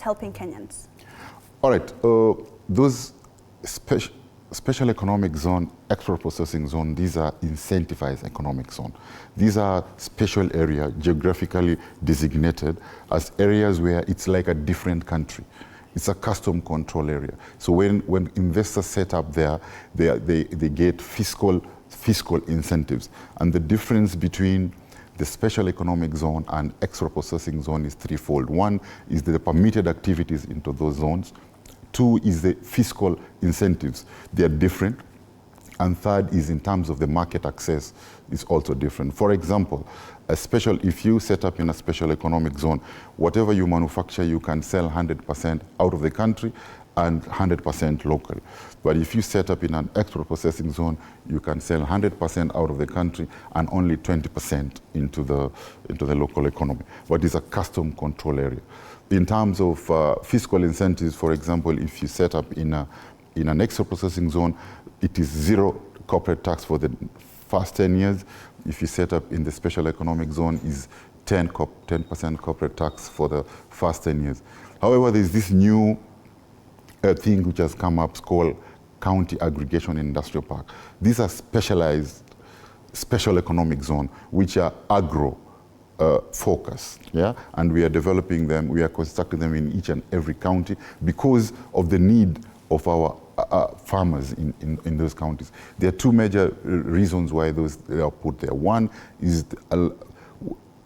helping Kenyans? All right, those special economic zone, export processing zone, these are incentivized economic zone. These are special area geographically designated as areas where it's like a different country. It's a custom control area. So when investors set up there, they get fiscal incentives. And the difference between the special economic zone and export processing zone is threefold. One is the permitted activities into those zones. Two is the fiscal incentives. They are different. And third is in terms of the market access is also different. For example, if you set up in a special economic zone, whatever you manufacture, you can sell 100% out of the country and 100% locally. But if you set up in an export processing zone, you can sell 100% out of the country and only 20% into the local economy. But it's a custom control area. In terms of fiscal incentives, for example, if you set up in an export processing zone, it is zero corporate tax for the first 10 years. If you set up in the special economic zone, is 10% corporate tax for the first 10 years. However, there's this new thing which has come up called county aggregation industrial park. These are specialized special economic zone, which are agro focused, yeah? And we are developing them, we are constructing them in each and every county because of the need of our farmers in those counties. There are two major reasons why those are put there. One is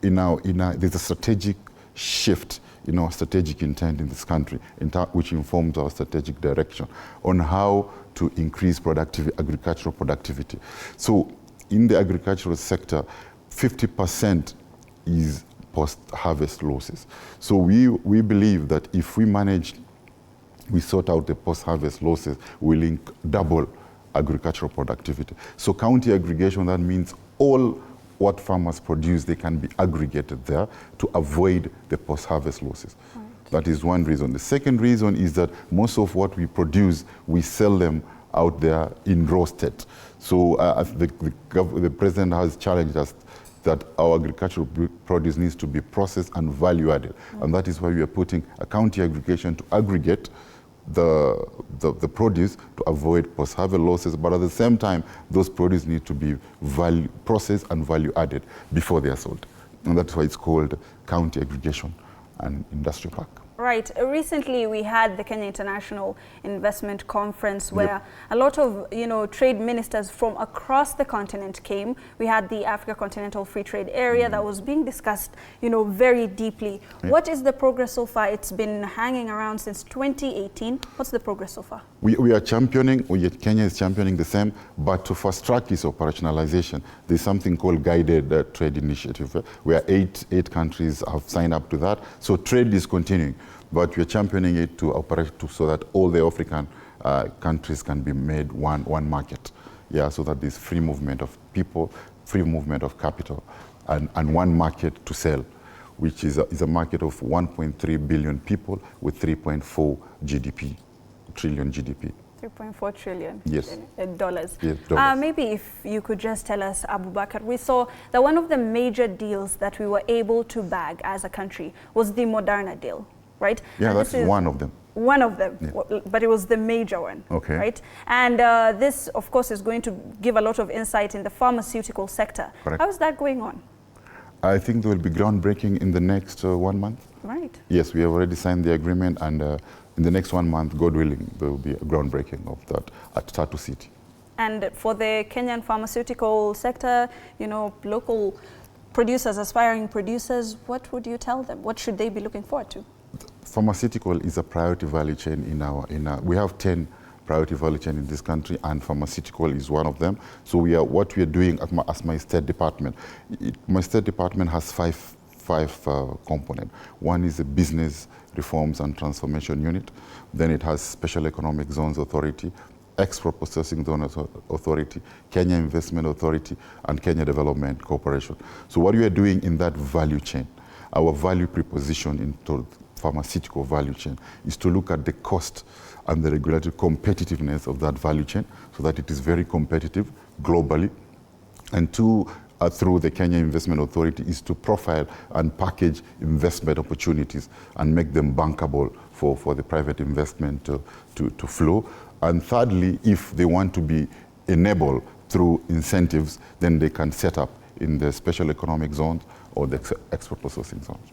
there's a strategic shift in our strategic intent in this country, which informs our strategic direction on how to increase agricultural productivity. So in the agricultural sector, 50% is post-harvest losses. So we believe that if we sort out the post-harvest losses, we'll double agricultural productivity. So county aggregation, that means all what farmers produce, they can be aggregated there to avoid the post-harvest losses. Right. That is one reason. The second reason is that most of what we produce, we sell them out there in raw state. So the president has challenged us that our agricultural produce needs to be processed and value added. And that is why we are putting a county aggregation to aggregate the produce to avoid post-harvest losses, but at the same time, those produce need to be processed and value added before they are sold. And that's why it's called county aggregation and industrial park. Right. Recently, we had the Kenya International Investment Conference where a lot of, trade ministers from across the continent came. We had the Africa Continental Free Trade Area that was being discussed, very deeply. What is the progress so far? It's been hanging around since 2018. What's the progress so far? We are championing, Kenya is championing the same, but to fast track this operationalization, there's something called guided trade initiative, where eight countries have signed up to that. So trade is continuing. But we're championing it to operate so that all the African countries can be made one market. Yeah, so that there's free movement of people, free movement of capital, and one market to sell, which is a market of 1.3 billion people with 3.4 trillion GDP. 3.4 trillion dollars. Yes, dollars. Maybe if you could just tell us, Abubakar, we saw that one of the major deals that we were able to bag as a country was the Moderna deal. Right? Yeah, and that's one of them. One of them, but it was the major one. Okay. Right? And this, of course, is going to give a lot of insight in the pharmaceutical sector. Correct. How is that going on? I think there will be groundbreaking in the next 1 month. Right. Yes, we have already signed the agreement, and in the next 1 month, God willing, there will be a groundbreaking of that at Tatu City. And for the Kenyan pharmaceutical sector, local producers, aspiring producers, what would you tell them? What should they be looking forward to? Pharmaceutical is a priority value chain we have 10 priority value chain in this country, and pharmaceutical is one of them. So what we are doing as my state department. My state department has five components. One is the business reforms and transformation unit. Then it has special economic zones authority, export processing zone authority, Kenya Investment Authority, and Kenya Development Corporation. So what we are doing in that value chain, our value preposition into pharmaceutical value chain is to look at the cost and the regulatory competitiveness of that value chain so that it is very competitive globally. And two, through the Kenya Investment Authority, is to profile and package investment opportunities and make them bankable for the private investment to flow. And thirdly, if they want to be enabled through incentives, then they can set up in the special economic zones or the export processing zones.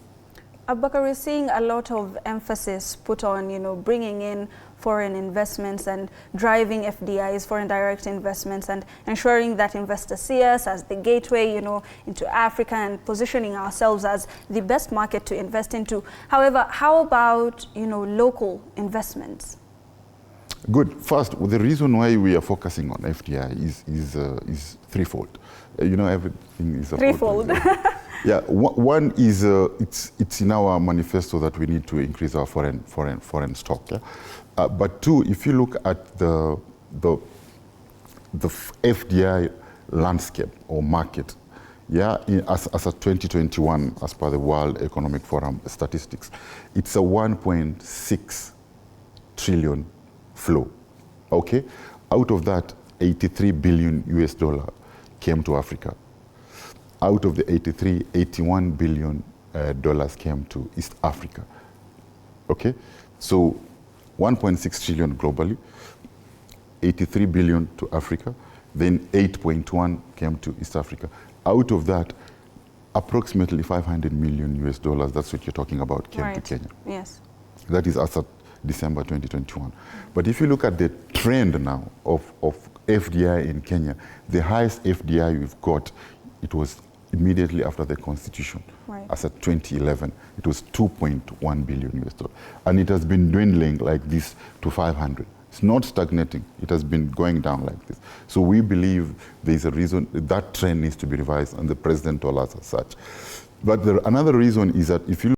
Abubakar, we're seeing a lot of emphasis put on, bringing in foreign investments and driving FDIs, foreign direct investments, and ensuring that investors see us as the gateway, into Africa and positioning ourselves as the best market to invest into. However, how about, local investments? Good. First, the reason why we are focusing on FDI is threefold. Everything is threefold. Yeah, one is it's in our manifesto that we need to increase our foreign stock. Yeah? But two, if you look at the FDI landscape or market, yeah, as of 2021, as per the World Economic Forum statistics, it's a 1.6 trillion flow. Okay, out of that, 83 billion US dollar came to Africa. Out of the 83, 81 billion dollars came to East Africa. Okay, so 1.6 trillion globally, 83 billion to Africa, then 8.1 came to East Africa. Out of that, approximately 500 million US dollars, that's what you're talking about, came to Kenya. Yes. That is as of December 2021. But if you look at the trend now of FDI in Kenya, the highest FDI we've got, it was immediately after the constitution. Right. As of 2011, it was 2.1 billion US dollars. And it has been dwindling like this to 500. It's not stagnating. It has been going down like this. So we believe there's a reason that trend needs to be revised, and the president told us as such. But another reason is that if you